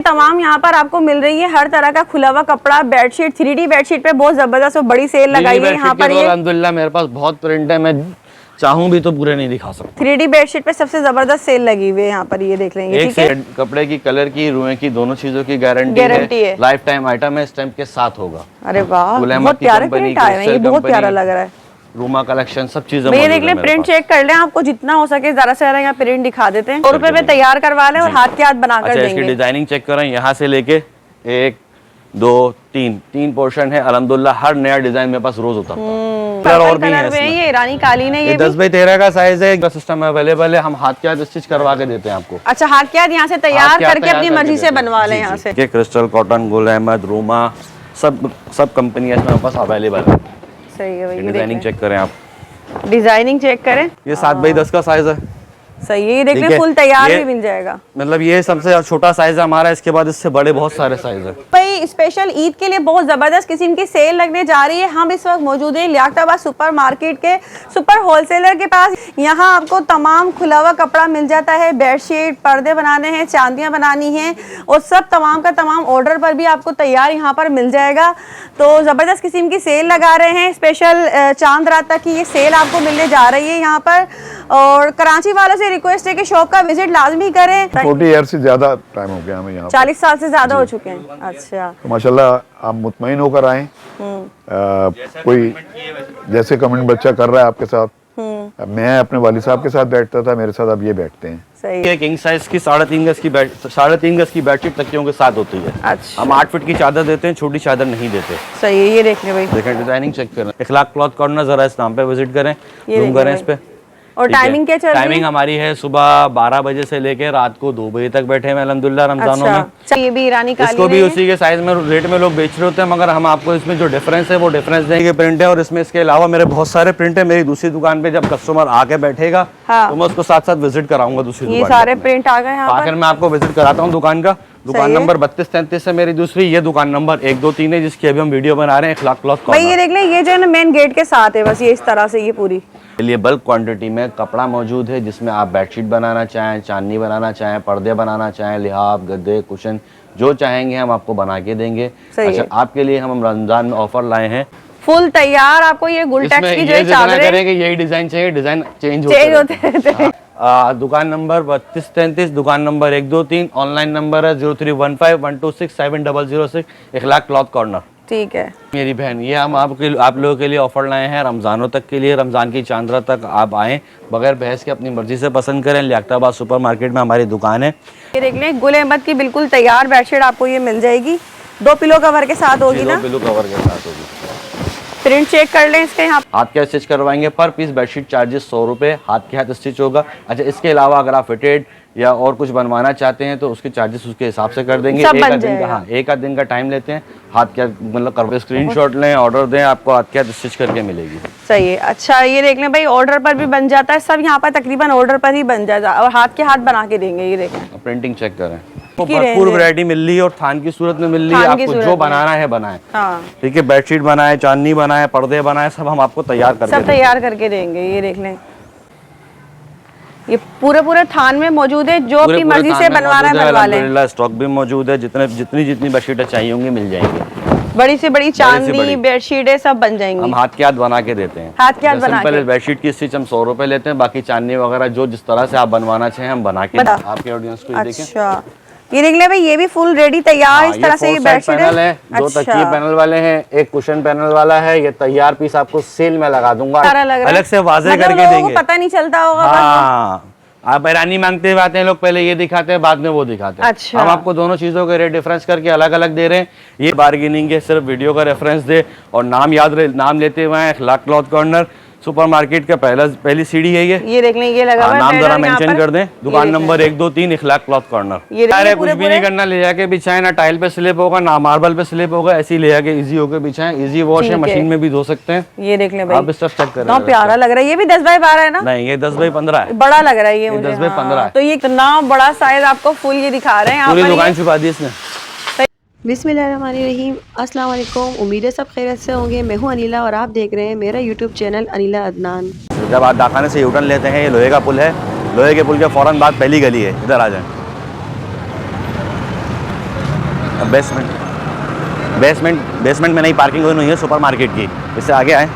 तमाम यहाँ पर आपको मिल रही है हर तरह का खुला हुआ कपड़ा, बेडशीट, 3D बेडशीट पे बहुत जबरदस्त और बड़ी सेल लगाई है यहाँ पर। ये अल्हम्दुलिल्लाह मेरे पास बहुत प्रिंट है, मैं चाहूँ भी तो पूरे नहीं दिखा सकता। 3D बेडशीट पे सबसे जबरदस्त सेल लगी हुई है यहाँ पर, ये देख लेंगे। एक से कपड़े की, कलर की, रुए की, दोनों चीजों की गारंटी है। लाइफ टाइम आइटम है, स्टैंप के साथ होगा। अरे वाह, बहुत प्यारे प्रिंट आए हैं, ये बहुत प्यारा लग रहा है। रूमा कलेक्शन सब चीजें ये देख ले, प्रिंट चेक कर ले, आपको जितना हो सके ज्यादा से ज्यादा यहाँ प्रिंट दिखा देते हैं। 100 रुपए में तैयार करवा लें और हाथ के हाथ बनाकर देंगे। इसकी डिजाइनिंग चेक करें, यहाँ से लेके 1 2 3 पोर्शन है। अल्हम्दुलिल्लाह हर नया डिजाइन मेरे पास रोज होता है। और भी है, ये ईरानी कालीन है, ये 10 बाई 13 का साइज है। सिस्टम अवेलेबल है, हम हाथ के हाथ स्टिच करवा के देते हैं आपको। अच्छा, हाथ के हाथ यहाँ से तैयार करके अपनी मर्जी से बनवा लें यहाँ से। क्रिस्टल कॉटन, गुल अहमद, रूमा, सब कंपनी हमारे पास अवेलेबल है। सही है भाई, डिजाइनिंग चेक करें आप, डिजाइनिंग चेक करें। ये 7 बाई 10 का साइज है। सही है, ये देख ले, फुल तैयार भी मिल जाएगा। मतलब ये सबसे छोटा साइज है हमारा, इसके बाद इससे बड़े बहुत सारे साइज है। भाई स्पेशल ईद के लिए बहुत जबरदस्त किस्म की सेल लगने जा रही है। हम इस वक्त मौजूद हैं लियाकताबाद सुपर मार्केट के सुपर होलसेलर के पास। यहाँ आपको तमाम खुला हुआ कपड़ा मिल जाता है, बेडशीट, पर्दे बनाने हैं, चांदियाँ बनानी हैं और सब तमाम का तमाम ऑर्डर पर भी आपको तैयार यहाँ पर मिल जाएगा। तो जबरदस्त किस्म की सेल लगा रहे हैं, स्पेशल चांद रात तक की ये सेल आपको मिलने जा रही है यहाँ पर। और कराची वालों से रिक्वेस्ट है कि शॉप का विजिट लाजमी करें। 40 ईयर से ज्यादा टाइम हो गया हमें यहाँ, 40 साल से ज्यादा हो चुके हैं। अच्छा, तो माशाल्लाह आप मुतमईन होकर आए। कोई जैसे कमेंट बच्चा कर रहा है आपके साथ, मैं अपने वालिद साहब के साथ बैठता था, मेरे साथ अब ये बैठते हैं। सही। किंग साइज की 3.5 गज की बेडशीट तकियों के साथ होती है। अच्छा। हम 8 फीट की चादर देते हैं, छोटी चादर नहीं देते। सही है, ये देख ले भाई, देखें डिजाइनिंग चेक करें। इखलाक क्लॉथ कॉर्नर, जरा इस नाम पे विजिट करें, जूम करें इस पे। और टाइमिंग क्या चल रही है? टाइमिंग हमारी है सुबह 12 बजे से लेकर रात को 2 बजे तक बैठे हैं अल्हम्दुलिल्लाह रमजानों में। अच्छा, ये भी ईरानी कालीन इसको भी उसी के साइज में रेट में लोग बेच रहे होते हैं, मगर हम आपको इसमें जो डिफरेंस है वो डिफरेंस देंगे। प्रिंट है और इसमें इसके अलावा मेरे बहुत सारे प्रिंट है। मेरी दूसरी दुकान पे जब कस्टमर आके बैठेगा तो मैं उसको साथ साथ विजिट कराऊंगा दूसरी दुकान। ये सारे प्रिंट आ गए यहाँ आकर मैं आपको विजिट कराता हूँ दुकान का। दुकान नंबर 32-33 है मेरी दूसरी, ये दुकान नंबर 1-2-3 है जिसकी अभी हम वीडियो बना रहे हैं। इखलाक क्लॉथ भाई ये देख ले, ये जो है ना मेन गेट के साथ है, बस ये इस तरह से ये पूरी लिए बल्क क्वांटिटी में कपड़ा मौजूद है, जिसमें आप बेडशीट बनाना चाहें, चांदनी बनाना चाहें, पर्दे बनाना चाहें, लिहाफ, गद्दे, कुशन, जो चाहेंगे हम आपको बना के देंगे। अच्छा, आपके लिए हम रमजान में ऑफर लाए हैं फुल तैयार। आपको ये गुलटेक्स की जो चादर है, यही डिजाइन चाहिए, डिजाइन चेंज होते रहते। दुकान नंबर 32-33, दुकान नंबर 1-2-3, ऑनलाइन नंबर है 031512670006, इखलाक क्लॉथ कॉर्नर। ठीक है मेरी बहन, ये हम आप लोगों के लिए ऑफर लाए हैं रमजानों तक के लिए। रमजान की चांद रात तक आप आएँ, बगैर बहस के अपनी मर्जी से पसंद करें। लियाकताबाद सुपर मार्केट में हमारी दुकान है। ये देख लें, गुल अहमद की बिल्कुल तैयार बेडशीट आपको ये मिल जाएगी, 2 पिलो कवर के साथ होगी ना? 2 पिलो कवर के साथ होगी। प्रिंट चेक कर लें इसके। यहाँ हाथ के स्टिच करवाएंगे, पर पीस बेडशीट चार्जेस 100 रुपये, हाथ के हाथ स्टिच होगा। अच्छा, इसके अलावा अगर आप फिटेड या और कुछ बनवाना चाहते हैं तो उसके चार्जेस उसके हिसाब से कर देंगे। एक आध दिन का टाइम लेते हैं। हाथ के मतलब कर स्क्रीनशॉट लें, ऑर्डर दें, आपको हाथ के हाथ स्टिच करके मिलेगी। सही है। अच्छा, ये देख लें भाई, ऑर्डर पर भी बन जाता है, सब यहाँ पर तकरीबन ऑर्डर पर ही बन जाता है और हाथ के हाथ बना के देंगे। ये देखें, प्रिंटिंग चेक करें, भरपूर वैरायटी मिल रही है और थान की सूरत में मिल रही है। आपको जो बनाना है बनाए। ठीक है, बेडशीट बनाए, चांदनी बनाए, पर्दे बनाए, सब हम आपको तैयार करके देंगे। ये देख लें, ये पूरे थान में मौजूद है, जो अपनी मर्जी से बनवाना है बनवा लें। अल्हम्दुलिल्लाह स्टॉक भी मौजूद है, जितनी बेडशीटें चाहिए होंगी मिल जाएंगी। बड़ी से बड़ी चांदनी बेडशीटें सब बन जाएंगी। हम हाथ के हाथ बना के देते हैं। हाथ के हाथ बना के। बेडशीट की स्टिच हम 100 रुपए लेते हैं, बाकी चांदनी वगैरह जो जिस तरह से आप बनवाना चाहें हम बना के आपके ऑडियंस को देखें। अच्छा, ये देख ले भाई, ये भी फुल रेडी तैयार इस तरह से ये बेडशीट है। 2 तकिए पैनल वाले हैं, 1 कुशन पैनल वाला है। ये तैयार पीस आपको सेल में लगा दूंगा, अलग से वाज़ेह करके देंगे, पता नहीं चलता होगा। हाँ, आप ईरानी मांगते आते हैं लोग, पहले ये दिखाते हैं बाद में वो दिखाते हैं। अच्छा। हम आपको दोनों चीजों के रेट डिफरेंस करके अलग अलग दे रहे हैं। ये बार्गेनिंग है, सिर्फ वीडियो का रेफरेंस दे और नाम लेते हुए हैं। इखलाक क्लॉथ कॉर्नर सुपर मार्केट का पहली सीढ़ी है ये देख लें, ये लगा हुआ है, नाम जरा मेंशन कर दें। दुकान नंबर 1-2-3 इखलाक क्लॉथ कॉर्नर। ये कुछ भी नहीं करना, ले जाके बिछाएं, ना टाइल पे स्लिप होगा ना मार्बल पे स्लिप होगा, ऐसे ही ले जाके इजी होकर बिछाएं। इजी वॉश है, मशीन में भी धो सकते हैं। ये देख लें भाई, आप स्टफ चेक करें, प्यारा लग रहा है। ये भी 10 बाई 12 है ना? नहीं, ये 10 बाई 15 है, बड़ा लग रहा है ये 10 बाई 15 है। तो ये इतना बड़ा साइज आपको फुल ये दिखा रहे हैं, पूरी दुकान छुपा दी इसने। बिस्मिल्लाहिर्रहमानिर्रहीम, अस्सलाम वालेकुम। उम्मीद है सब खैरियत से होंगे। मैं हूं अनिला और आप देख रहे हैं मेरा यूट्यूब चैनल अनिला अदनान। जब आप दाखाने से यूटर्न लेते हैं, ये लोहे का पुल है, लोहे के पुल के फौरन बाद पहली गली है, इधर आ जाएं। बेसमेंट में नई पार्किंग हुई है सुपर मार्केट की। इससे आगे आए,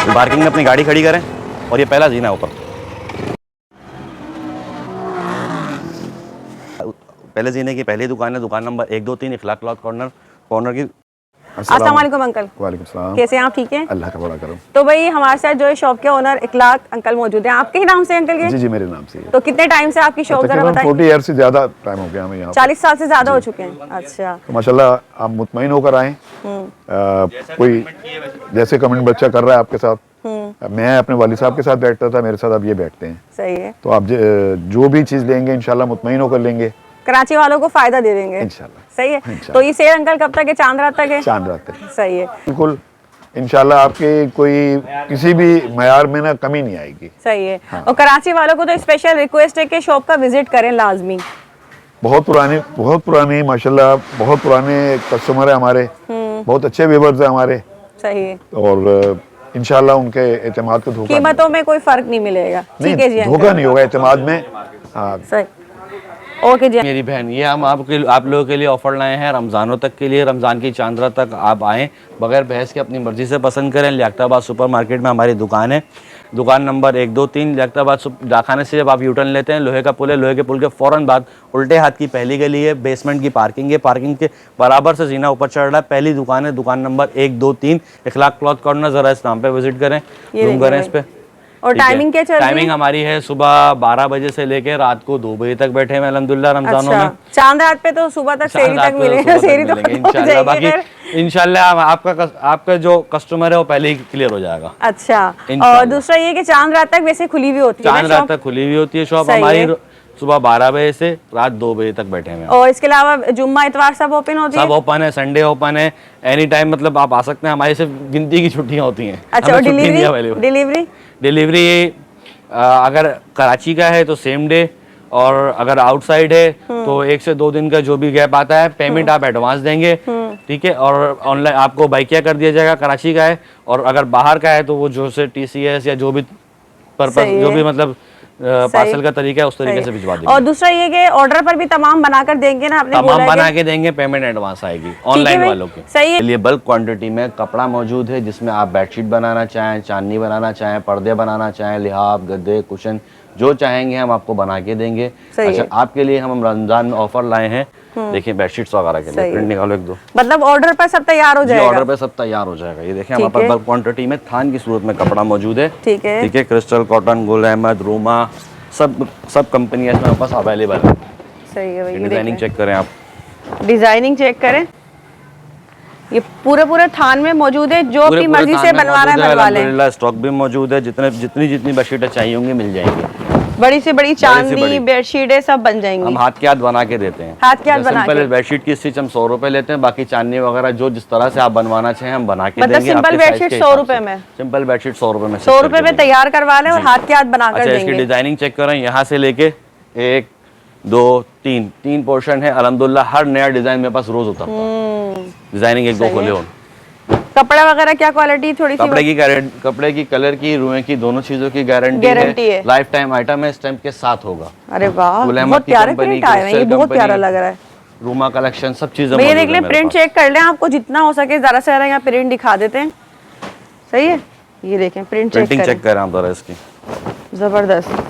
पार्किंग में अपनी गाड़ी खड़ी करें और ये पहला जीना है ऊपर। पहले जीने की पहली दुकान है, दुकान नंबर 1, 2, 3 इखलाक क्लॉथ कॉर्नर की। अस्सलाम वालेकुम अंकल। वालेकुम सलाम। कैसे हैं आप? ठीक हैं? अल्लाह का बड़ा करम। तो भाई हमारे साथ जो है शॉप के ओनर इखलाक अंकल मौजूद हैं। आपके ही नाम से अंकल के? जी जी, मेरे नाम से है। तो कितने टाइम से आपकी शॉप जरा बताएं? 40 ईयर से ज्यादा टाइम हो गया हमें यहाँ। 40 साल से ज्यादा हो चुके हैं। अच्छा, तो माशाल्लाह आप मुतमईन होकर आए। कोई जैसे कमेंट बच्चा कर रहा है आपके साथ, मैं अपने वाली साहब के साथ बैठता था, मेरे साथ अब ये बैठते हैं। सही है। तो आप जो भी चीज लेंगे इंशाल्लाह मुतमईन होकर लेंगे, कराची वालों को फायदा दे देंगे इंशाल्लाह। सही है। इंशाल्लाह। तो ये सेल अंकल कब तक है? चांद रात तक है? चांद रात तक सही है। बिल्कुल इंशाल्लाह आपके कोई किसी भी मयार में ना कमी नहीं आएगी। सही है। और कराची वालों को तो स्पेशल रिक्वेस्ट है कि शॉप का विजिट करें लाजमी। बहुत पुराने माशाल्लाह बहुत पुराने कस्टमर है हमारे, बहुत अच्छे व्यूअर्स है हमारे। सही है। और इंशाल्लाह उनके एतमाद को धोखा कीमतों में कोई फर्क नहीं मिलेगा। ठीक है जी नहीं, धोखा नहीं होगा एतमाद में। हाँ सही। ओके जी। मेरी बहन, ये हम आप लोगों के लिए ऑफर लाए हैं रमज़ानों तक के लिए। रमज़ान की चांद रात तक आप आएँ, बगैर बहस के अपनी मर्ज़ी से पसंद करें। लियाकताबाद सुपर मार्केट में हमारी दुकान है, दुकान नंबर 1, 2, 3 लियाकताबाद डाखाने से जब आप यूटर्न लेते हैं, लोहे का पुल है, लोहे के पुल के फ़ौरन बाद उल्टे हाथ की पहली गली है, बेसमेंट की पार्किंग है, पार्किंग के बराबर से जीना ऊपर चढ़ रहा है। पहली दुकान है, दुकान नंबर 1, 2, 3 इखलाक क्लॉथ कॉर्नर। ज़रा इस नाम पे विजिट करें, जूम करें इस पे। और टाइमिंग क्या चल रही है? टाइमिंग हमारी है सुबह 12 बजे से लेके रात को 2 बजे तक बैठे हैं अल्हम्दुलिल्लाह रमजानों में। चांद रात पे तो सुबह तक सेरी तक मिलेगा। सेरी तो इंशाल्लाह। बाकी इंशाल्लाह आपका जो कस्टमर है वो पहले ही क्लियर हो जाएगा। अच्छा, और दूसरा ये कि चांद रात तक वैसे खुली हुई होती है? चांद रात तक खुली हुई होती है शॉप हमारी, सुबह 12 बजे से रात 2 बजे तक बैठे हैं। और इसके अलावा जुम्मा इतवार सब ओपन होती है? सब ओपन है, संडे ओपन है, एनी टाइम मतलब आप आ सकते हैं। हमारी सिर्फ गिनती की छुट्टियां होती हैं। अच्छा, और डिलीवरी अगर कराची का है तो सेम डे, और अगर आउटसाइड है तो 1 से 2 दिन का जो भी गैप आता है, पेमेंट आप एडवांस देंगे, ठीक है। और ऑनलाइन आपको बाइकिया कर दिया जाएगा कराची का है, और अगर बाहर का है तो वो जो से TCS या जो भी पर्पस जो भी मतलब पार्सल का तरीका है उस तरीके से भिजवा देंगे। और दूसरा ये कि ऑर्डर पर भी तमाम बनाकर देंगे ना? आपने तमाम बना के देंगे, पेमेंट एडवांस आएगी ऑनलाइन वालों की। सही है। लिए बल्क क्वांटिटी में कपड़ा मौजूद है, जिसमें आप बेडशीट बनाना चाहें, चांदनी बनाना चाहें, पर्दे बनाना चाहें, लिहाफ, गद्दे, कुशन जो चाहेंगे हम आपको बना के देंगे। अच्छा, आपके लिए हम रमजान में ऑफर लाए हैं। देखिए बेडशीट्स वगैरह के लिए प्रिंट निकालो 1-2। मतलब ऑर्डर पर सब तैयार हो जाएगा? ऑर्डर पे सब तैयार हो जाएगा। ये देखिए हमारे पास बल्क क्वांटिटी में थान की सूरत में कपड़ा मौजूद है। ठीक है, ठीक है। क्रिस्टल कॉटन, गुल अहमद, रूमा, सब कंपनियां इसमें हमारे पास अवेलेबल है। सही है भाई। डिजाइनिंग चेक करें आप, डिजाइनिंग चेक करें। ये पूरे थान में मौजूद है, जो अपनी मर्जी से बनवाना है बनवा लें। अल्हम्दुलिल्लाह स्टॉक भी मौजूद है, जितनी बेडशीटें चाहिए होंगी मिल जाएंगी। बड़ी से बड़ी चांदनी बेडशीटें सब बन जाएंगी। हम हाथ के हाथ बना के देते हैं। हाथ के हाथ बना के? बेडशीट की स्टिच हम 100 रुपए लेते हैं, बाकी चांदनी वगैरह जो जिस तरह से आप बनवाना चाहें हम बना के मतलब देंगे। सिंपल बेडशीट 100 रुपए में? सिंपल बेडशीट 100 रुपए में, 100 रुपए में तैयार करवा लें और हाथ के हाथ बनाकर देंगे। देंगे। इसकी डिजाइनिंग चेक करें, यहाँ से लेके 1, 2, 3 पोर्शन है अल्हम्दुलिल्लाह। हर नया डिजाइन मेरे पास रोज उतरता है। डिजाइनिंग 1-2 खोले हो। कपड़ा वगैरह क्या क्वालिटी? थोड़ी सी कपड़े की, कलर की, रुए की, दोनों चीजों की गारंटी है। लाइफ टाइम आइटम है, स्टैंप के साथ होगा। अरे वाह, बहुत प्यारे प्रिंट आए हैं, ये बहुत प्यारा लग रहा है। रूमा कलेक्शन सब चीजें ये देख लें, प्रिंट चेक कर लें, आपको जितना हो सके ज्यादा से ज्यादा यहाँ प्रिंट दिखा देते हैं। सही है, ये देखें प्रिंटिंग चेक करें आप जरा इसकी, जबरदस्त।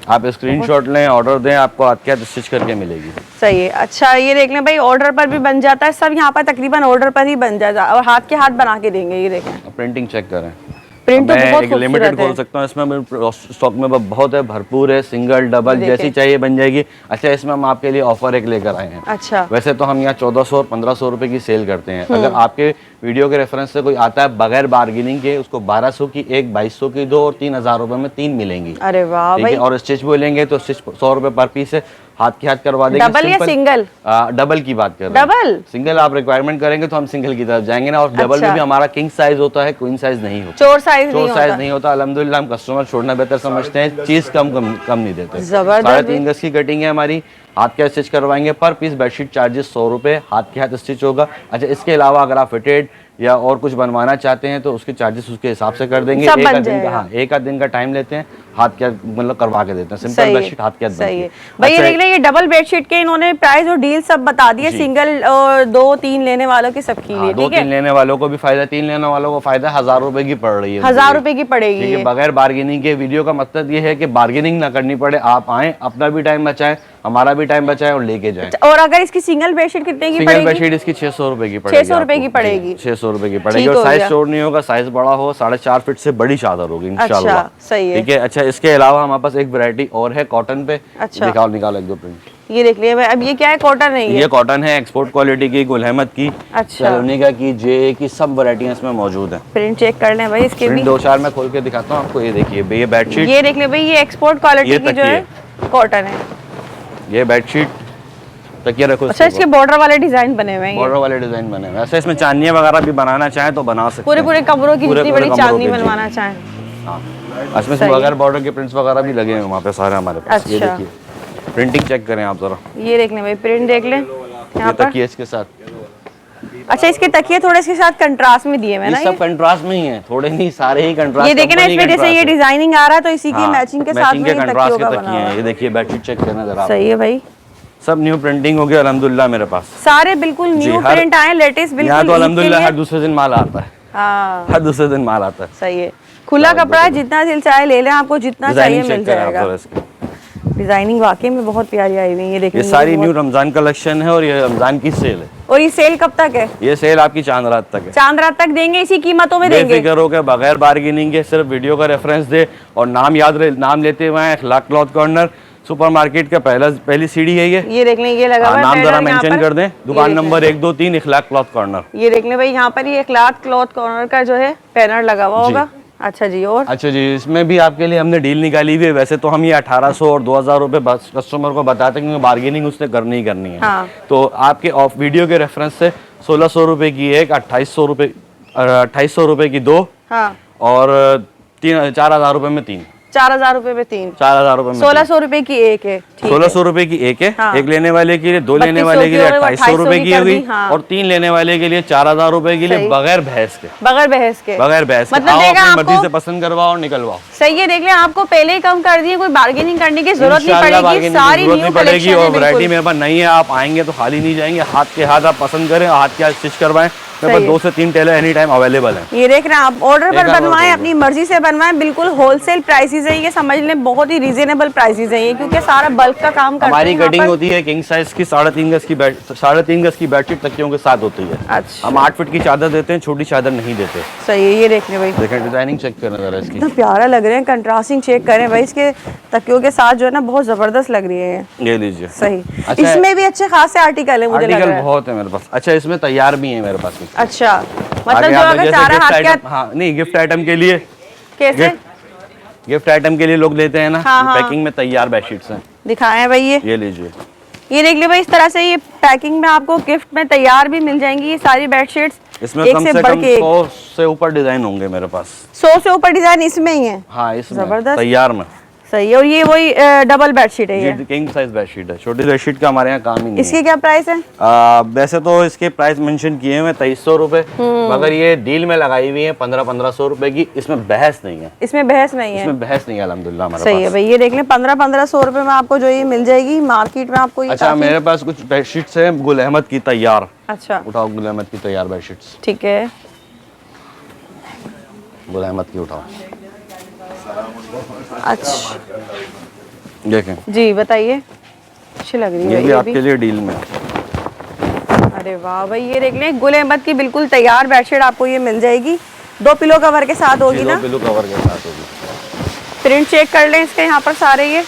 आप स्क्रीनशॉट लें, ऑर्डर दें, आपको हाथ के हाथ स्टिच करके मिलेगी। सही है। अच्छा, ये देख लें भाई, ऑर्डर पर भी बन जाता है, सब यहाँ पर तकरीबन ऑर्डर पर ही बन जाता है और हाथ के हाथ बना के देंगे। ये देखें प्रिंटिंग चेक करें। प्रिंट तो बहुत एक लिमिटेड खोल सकता हूँ, इसमें स्टॉक में बहुत है, भरपूर है, सिंगल डबल जैसी चाहिए बन जाएगी। अच्छा, इसमें हम आपके लिए ऑफर एक लेकर आए हैं। अच्छा, वैसे तो हम यहाँ 1400 और 1500 रुपए की सेल करते हैं। अगर आपके वीडियो के रेफरेंस से कोई आता है बगैर बार्गेनिंग के, उसको 1200 की एक, 2200 की दो, और 3000 रुपए में 3 मिलेंगी। अरे वाह भाई। और स्टिच बोलेंगे तो स्टिच 100 रुपए पर पीस है, हाथ के हाथ करवा देंगे। डबल या सिंगल? डबल की बात कर रहे हैं। डबल? सिंगल आप रिक्वायरमेंट करेंगे तो हम सिंगल की तरफ जाएंगे ना। और डबल में भी हमारा किंग साइज होता है, क्वीन साइज नहीं होता, चोर साइज नहीं होता। अल्हम्दुलिल्लाह हम कस्टमर छोड़ना बेहतर समझते हैं, चीज कम नहीं देते। जबरदस्त। 3.5 गज की कटिंग है हमारी, हाथ के हाथ स्टिच करवाएंगे। पर पीस बेडशीट चार्जेस 100 रुपए, हाथ के हाथ स्टिच होगा। अच्छा, इसके अलावा अगर आप फिटेड या और कुछ बनवाना चाहते हैं तो उसके चार्जेस उसके हिसाब से कर देंगे। सब एक बन आध दिन का, जाएगा। हाँ, एक आध दिन का टाइम लेते हैं, हाथ क्या मतलब करवा के देते हैं, सिंपल सही है, बेडशीट हाथ क्या सही है भाई। ये देख लें, ये डबल बेडशीट के इन्होंने प्राइस और डील सब बता दिए, जी। सिंगल और 2-3 लेने वालों के सबके लिए, दो ठीक है। तीन लेने वालों को भी फायदा, 3 लेने वालों को फायदा। 1000 रुपए की पड़ रही है, 1000 रुपए की पड़ेगी ठीक है, ये। बगैर बार्गेनिंग के। वीडियो का मकसद ये है कि बार्गेनिंग ना करनी पड़े, आप आए, अपना भी टाइम बचाएं, हमारा भी टाइम बचाएं और लेके जाएं। और अगर इसकी सिंगल बेडशीट कितने की सिंगल पड़ेगी? बेडशीट इसकी 600 रुपए की पड़ेगी। 600 रुपए की पड़ेगी। 600 रुपए की पड़ेगी। ठीक और हो साइज गया। शोर नहीं होगा, साइज बड़ा हो, 4.5 फीट से बड़ी चादर होगी इंशाल्लाह। अच्छा, सही है। ठीक है। अच्छा, इसके अलावा हमारे पास एक वैरायटी और है कॉटन पे। अच्छा। निकालो एक दो प्रिंट। ये देख लिया भाई। अब ये क्या है? कॉटन है ये कॉटन है, एक्सपोर्ट क्वालिटी की, गुल अहमद की, अच्छा। सलोनिका की, जे की, सब वैरायटियां इसमें मौजूद हैं। प्रिंट चेक कर लें भाई इसके भी। प्रिंट 2-4 मैं खोल के दिखाता हूँ आपको। ये देखिए, ये बेडशीट, ये देख ले भाई, ये एक्सपोर्ट क्वालिटी की जो है कॉटन है। ये बेडशीट, तकिया रखो। अच्छा, इसके बॉर्डर वाले डिजाइन बने हुए हैं ये। बॉर्डर वाले डिजाइन बने हुए हैं। ऐसे इसमें चांदियां वगैरह भी बनाना चाहें तो बना सकते पूरे हैं। पूरे कमरों की पूरे जितनी पूरे बड़ी कमरों चांदनी के, जी। बनवाना चाहें। हाँ, इसमें सही है। बगैर बॉर्डर के प्रिंट्स वगैरह भी लगे हैं वहाँ पे सारे हमारे पास। ये अच्छा। देखिए, प्रिंटिंग चेक करें आप जरा। ये देख लें भाई, प्रिंट देख लें यहाँ ये पर। तकिए इसके साथ, अच्छा, इसके तकिए थोड़े इसके साथ कंट्रास्ट में दिए हुए हैं ये ना। सब कंट्रास्ट में ही है, थोड़े नहीं, सारे ही कंट्रास्ट। ये देखें ना, इसमें जैसे ये डिजाइनिंग आ रहा है तो इसी की मैचिंग के साथ में ये कंट्रास्ट तकियों के का बना तकिए हुआ हैं। है। ये देखिए, बेडशीट चेक करना जरा आप। सही है भाई। सब न्यू प्रिंटिंग हो गया अल्हम्दुलिल्लाह मेरे पास। सारे बिल्कुल जी, न्यू हर- प्रिंट आए, लेटेस्ट बिल्कुल। यहाँ तो ईद के अल्हम्दुलिल्लाह लिए। हर दूसरे दिन माल आता है, हाँ, हर दूसरे दिन माल आता है। सही है। खुला कपड़ा है, जितना दिल चाहे ले लें, आपको जितना चाहिए डिजाइनिंग मिल चेक करें आप जाएगा। जरा इसकी। डिजाइनिंग वाकई में बहुत प्यारी आई हुई है। ये देखिए, ये सारी न्यू रमजान कलेक्शन है और ये रमजान की सेल है। और ये सेल कब तक है? ये सेल आपकी चांद रात तक है। चांद रात तक देंगे, इसी कीमतों में देंगे। बेफिक्र हो के, बगैर बार्गेनिंग के, सिर्फ वीडियो का रेफरेंस दे और नाम लेते हुए अखलाक क्लॉथ कॉर्नर सुपरमार्केट का पहली सीढ़ी है ये। ये देख लें, ये लगा हुआ है नाम banner जरा यहाँ मेंशन पर। कर दें। दुकान ये देख नंबर 1, 2, 3 अखलाक क्लॉथ कॉर्नर। ये देख लें भाई, यहाँ पर ये क्लॉथ कॉर्नर का जो है बैनर लगा हुआ होगा। अच्छा जी। और अच्छा जी, इसमें भी आपके लिए हमने डील निकाली हुई है। वैसे तो हम ये 1800 और 2000 रुपए बस कस्टमर को बताते हैं, क्योंकि बार्गेनिंग उसने करनी ही करनी है। हाँ। तो आपके ऑफ वीडियो के रेफरेंस से 1600 रुपए की एक, 2800 रुपए की 2 हाँ, और 4000 रुपए में 3। 4000 रुपए में 3। 4000 रुपए में 1600 रुपए की एक है। ठीक है। 1600 रुपए की एक है। हाँ। एक लेने वाले के लिए, 2 लेने 3200 वाले के लिए की होगी, 2800 रुपए 2800 की कर होगी, दी, हाँ। और 3 लेने वाले के लिए 4000 रुपए के लिए, सही। बगैर भैंस के। बगैर बहस के। बगैर भैंस के। मतलब आओ, देगा अपनी मर्जी आपको। से पसंद करवाओ और निकलवाओ। सही है, देख लें, आपको पहले ही कम कर दिए, कोई बार्गेनिंग करने की जरूरत नहीं इंशाल्लाह पड़ेगी। bargaining की सारी जरूरत न्यू नहीं पड़ेगी कलेक्शन और है वैरायटी बिल्कुल। मेरे पास नहीं है। आप आएंगे तो खाली नहीं जाएंगे, हाथ के हाथ आप पसंद करें, हाथ के हाथ स्टिच करवाएं। मेरे पास सही है। 2 से 3 टेलर एनी टाइम अवेलेबल हैं। ये देख रहे हैं आप, ऑर्डर पर एक आध बनवाएं, और अपनी मर्जी से बनवाएं, बिल्कुल होलसेल प्राइसेस है ये, समझ लें बहुत ही रीजनेबल प्राइसेस है ये, क्योंकि सारा बल्क का काम करते हैं हमारी यहाँ कटिंग पर। होती है किंग साइज की, 3.5 गज की बेडशीट तकियों के साथ होती है। अच्छा। हम 8 फीट की चादर देते हैं, छोटी चादर नहीं देते। सही है। ये देख लें भाई, देखें, डिजाइनिंग चेक करना जरा इसकी। कितना प्यारा लग रहे हैं। कंट्रास्टिंग चेक करें भाई, इसके तकियों के साथ जो है ना, बहुत जबरदस्त लग रही है ये। ये लीजिए। सही। अच्छा, इसमें भी अच्छे खासे आर्टिकल है, मुझे लग आर्टिकल रहा है। बहुत है मेरे पास। अच्छा, इसमें तैयार भी है मेरे पास। अच्छा, मतलब आगे जो आप अगर जैसे सारा गिफ्ट हाथ आइटम, का हाँ नहीं, गिफ्ट आइटम के लिए, कैसे गिफ्ट आइटम के लिए लोग लेते हैं ना, हाँ, हाँ। पैकिंग में तैयार बेडशीट्स हैं। दिखाए हैं भाई ये लीजिए। ये देख ले भाई, इस तरह से ये पैकिंग में आपको गिफ्ट में तैयार भी मिल जाएंगी ये सारी बेडशीट्स। इसमें एक कम से बढ़ कम के एक। 100 से ऊपर डिजाइन होंगे मेरे पास। 100 से ऊपर डिजाइन इसमें ही है। हाँ, इसमें जबरदस्त। तैयार में। सही है। और ये वही डबल बेडशीट है ये। जी, किंग साइज बेडशीट है। छोटी बेडशीट का हमारे यहाँ काम ही नहीं इसकी क्या प्राइस है? है। वैसे तो इसके प्राइस मेंशन किए हुए 2300 रुपए, मगर ये डील में लगाई हुई है 1500 रुपए की। इसमें बहस नहीं है, इसमें बहस नहीं है। इसमें बहस नहीं है अल्हम्दुलिल्लाह हमारे सही है पास। भाई। ये देख लें, 1500 रुपए में आपको जो ये मिल जाएगी मार्केट में आपको ये अच्छा, काफी- मेरे पास कुछ बेडशीट्स है गुल अहमद की तैयार। अच्छा, उठाओ गुल अहमद की तैयार बेडशीट्स। ठीक है। गुल अहमद की उठाओ। अच्छा देखें, जी, बताइए। अच्छी लग रही है ये भी ये आपके भी। लिए डील में है। अरे वाह भाई, ये देख लें, गुल अहमद की बिल्कुल तैयार बेडशीट आपको ये मिल जाएगी। 2 पिलो कवर के साथ होगी ना। पिलो कवर के साथ होगी। प्रिंट चेक कर लें इसके यहाँ पर सारे ये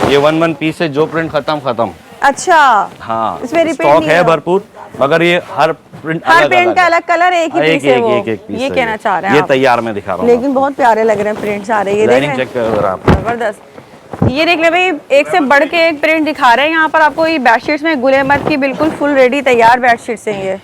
1 पीस है, जो प्रिंट खत्म। अच्छा, हाँ, इसमें रिपीट स्टॉक नहीं है है। भरपूर, मगर ये हर प्रिंट हर प्रिंट का अलग कलर, एक ही पीस है वो। एक पीस ये है कहना चाह रहे हैं ये आप। तैयार में दिखा रहा हूँ। लेकिन बहुत प्यारे लग रहे हैं प्रिंट्स आ रहे हैं। ये देख डिजाइनिंग रहे चेक करो जरा आप। हैं, जबरदस्त। ये देख ले भाई, एक से बढ़ के एक प्रिंट दिखा रहे हैं यहाँ पर आपको। ये बेडशीट्स में गुल अहमद की बिल्कुल फुल रेडी तैयार बेडशीट्स हैं ये।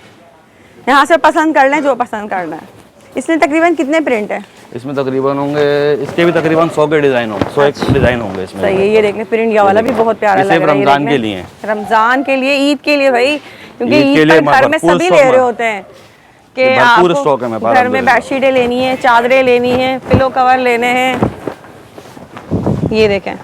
यहाँ से पसंद कर लें जो पसंद करना है। इसमें तकरीबन कितने प्रिंट है? इसमें तकरीबन होंगे, इसके भी तकरीबन 100 के डिजाइन होंगे, 101 डिजाइन होंगे इसमें। सही है। ये देख ले, प्रिंट ये वाला भी बहुत प्यारा ये लग सिर्फ रहा है। ये रमजान देख के लें। लिए है। रमजान के लिए, ईद के लिए भाई। क्योंकि ईद के ईद लिए पर घर में भरपूर सभी स्टॉक ले रहे में। होते हैं कि ये भरपूर स्टॉक है आपको मेरे पास, घर में बेडशीटें लेनी है, चादरें लेनी है, पिलो कवर लेने हैं। ये देखें,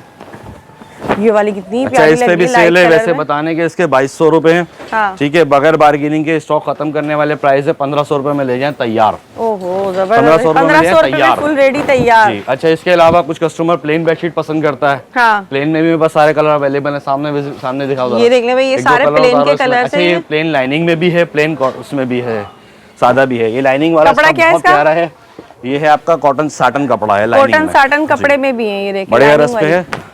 ये वाली कितनी अच्छा प्यारी इस पे लग भी रही है, सेल है, लाइट वैसे कलर में। बताने के इसके 2200 रुपए हैं। हाँ। ठीक है, बगैर बार्गेनिंग के स्टॉक खत्म करने वाले प्राइस है 1500 रुपए में ले जाएं तैयार। ओहो 1500 जबरदस्त, रुपए में 1500 रुपए में तैयार। फुल रेडी तैयार। जी। अच्छा इसके अलावा कुछ कस्टमर प्लेन बेडशीट पसंद करता है। हाँ, प्लेन में भी मेरे पास सारे कलर अवेलेबल है, सामने दिखाओ जरा। ये देख ले भाई, ये एक दो सारे कलर प्लेन उतारो के इसमें। कलर्स अच्छा हैं ये ये। प्लेन लाइनिंग में भी है, प्लेन उसमें भी है, सादा भी है। ये लाइनिंग वाला कपड़ा इसका क्या है बहुत इसका? प्यारा है। ये है आपका कॉटन साटन कपड़ा है, लाइनिंग कॉटन में। साटन कपड़े जी। में भी है, ये देखिए बड़े lining रस पे वाली। है।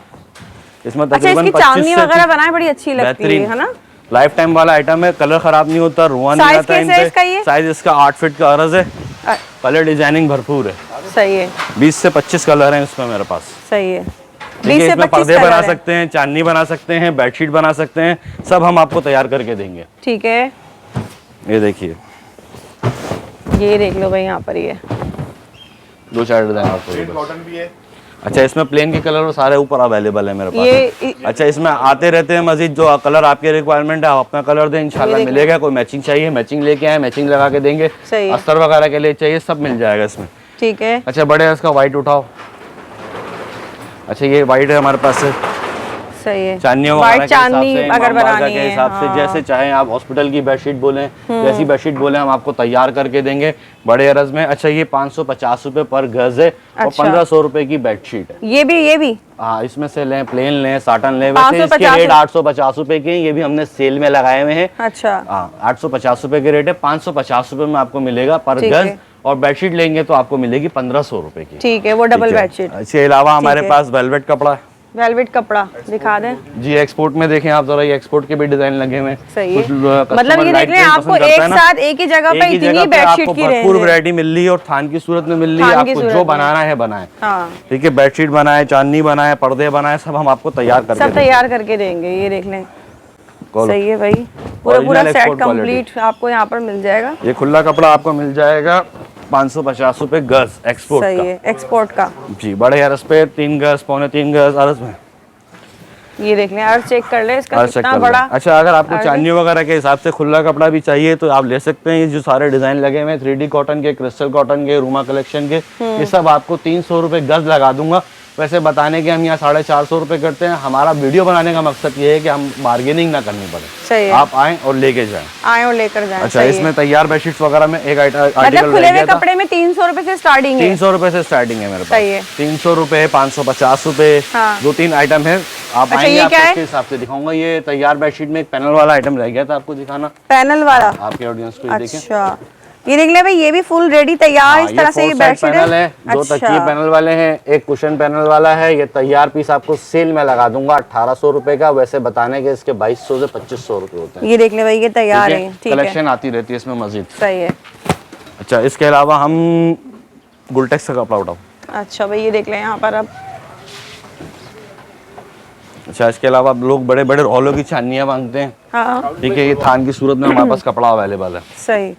इसमें अच्छा तकरीबन इसकी 25 चांदनी से वगैरह बनाए बड़ी अच्छी लगती बेहतरीन है ना। लाइफ टाइम वाला आइटम है, कलर खराब नहीं होता, रुआ नहीं साइज आता कैसे है इसका ये? साइज इसका 8 फीट का अर्ज है, अ, कलर डिजाइनिंग भरपूर है। सही है, 20 से 25 कलर हैं इसमें मेरे पास। सही है। ठीक है, 20 से इसमें 25 पर्दे बना कलर है। सकते हैं, चांदनी बना सकते हैं, बेडशीट बना सकते हैं, सब हम आपको तैयार करके देंगे। ठीक है, ये देखिए, ये देख लो भाई, यहाँ पर ये दो चार डिजाइन आपको ये बस। कॉटन भी है। अच्छा इसमें प्लेन के कलर सारे ऊपर अवेलेबल है मेरे पास। ये अच्छा इसमें आते रहते हैं मजीद, जो कलर आपके रिक्वायरमेंट है आप अपना कलर दें, इंशाल्लाह मिलेगा। कोई मैचिंग चाहिए मैचिंग लेके आए, मैचिंग लगा के देंगे। सही है। अस्तर वगैरह के लिए चाहिए, सब मिल जाएगा इसमें। ठीक है, अच्छा बड़े इसका वाइट उठाओ। अच्छा ये वाइट है हमारे पास से, सही है। चांदनियों वगैरह वाइट के हिसाब चांदनी से, अगर इमाम बारगाह बनानी के है, हिसाब से, हाँ। जैसे चाहें आप। हॉस्पिटल की बेडशीट बोलें, जैसी बेडशीट बोलें हम आपको तैयार करके देंगे बड़े अरज में। अच्छा ये 550 रुपए पर गज है और अच्छा। 1500 रुपए की बेडशीट है। ये भी हाँ इसमें से लें, प्लेन लें, साटन लें, वैसे 550 इसके रेट 850 रुपए के हैं। ये भी हमने सेल में लगाए हुए हैं। अच्छा, हाँ 850 रुपए के रेट है, 550 रुपए में आपको मिलेगा पर ठीक गज। है। और बेडशीट लेंगे तो आपको मिलेगी 1500 रुपए की। ठीक है, वो डबल ठीक है। बेडशीट। इसके अलावा हमारे है। पास वेलवेट कपड़ा है। वेलवेट कपड़ा दिखा दें। जी एक्सपोर्ट में देखें आप जरा, ये एक्सपोर्ट के भी डिजाइन लगे हुए हैं। सही है। कुछ customer मतलब ये light देख लें, print आपको पसंद करता एक है ना, साथ एक ही जगह पे एक ही इतनी जगह पे बेडशीट आपको की भरपूर रेंज है। वैरायटी मिल रही है और थान की सूरत में मिल रही है। थान की आपको सूरत जो में। बनाना है बनाए। हाँ, ठीक है, बेडशीट बनाए, चांदनी बनाए, पर्दे बनाए, सब हम आपको तैयार करके सब देंगे। तैयार करके देंगे। ये देख लें, कॉल। सही है भाई, पूरा Original set export quality। Complete आपको यहाँ पर मिल जाएगा। ये खुला कपड़ा आपको मिल जाएगा 550 रुपए गज एक्सपोर्ट सही का। है, एक्सपोर्ट का। जी बड़े अरस पे 3 गज, पौने 3 गज अरस में। ये देख लें, अर्ज चेक कर ले इसका अर्ज चेक कितना कर बड़ा। लें। अच्छा अगर आपको अर्ज है। चांदनी वगैरह के हिसाब से खुला कपड़ा भी चाहिए तो आप ले सकते हैं। ये जो सारे डिजाइन लगे हुए हैं 3D कॉटन के, क्रिस्टल कॉटन के, रूमा कलेक्शन के, ये सब आपको 300 रुपए गज लगा दूंगा। वैसे बताने के हम यहाँ 450 रुपए करते हैं। हमारा वीडियो बनाने का मकसद ये है कि हम बार्गेनिंग ना करनी पड़े, सही है, आप आएं और लेके जाएं। आए और लेकर जाए। अच्छा इसमें तैयार बेडशीट्स वगैरह में एक आर्टिकल मतलब खुले रह हुए गया था। कपड़े में 300 रुपए से स्टार्टिंग है। 300 रुपए से स्टार्टिंग है मेरे पास। सही है। 300 रुपए, 550 रुपए, हाँ। 2-3 आइटम है। आप अच्छा, आएंगे ये आपको क्या है? उसके हिसाब से दिखाऊंगा। ये तैयार बेडशीट में एक पैनल वाला आइटम रह गया था आपको दिखाना, पैनल वाला। आपके ऑडियंस को ये देखें। अच्छा, ये देख ले भाई, ये भी फुल रेडी तैयार इस तरह से ये 4 साइड बेडशीट पैनल है, 2 तकिए अच्छा, पैनल वाले हैं, एक कुशन पैनल वाला है। ये तैयार पीस आपको सेल में लगा दूंगा 1800 रुपए का। वैसे बताने के इसके 2200 से 2500 रुपए होते हैं। ये देख ले भाई, ये तैयार है। ठीक है, कलेक्शन आती रहती है इसमें मजीद। सही है। अच्छा इसके अलावा हम गुलटेक्स का कपड़ा उठाओ। अच्छा भाई, ये देख ले यहाँ पर अब। अच्छा इसके अलावा लोग बड़े बड़े रोलों की चांदनियाँ मांगते हैं। हाँ, ठीक है, ये थान की सूरत में हमारे पास कपड़ा अवेलेबल है। सही।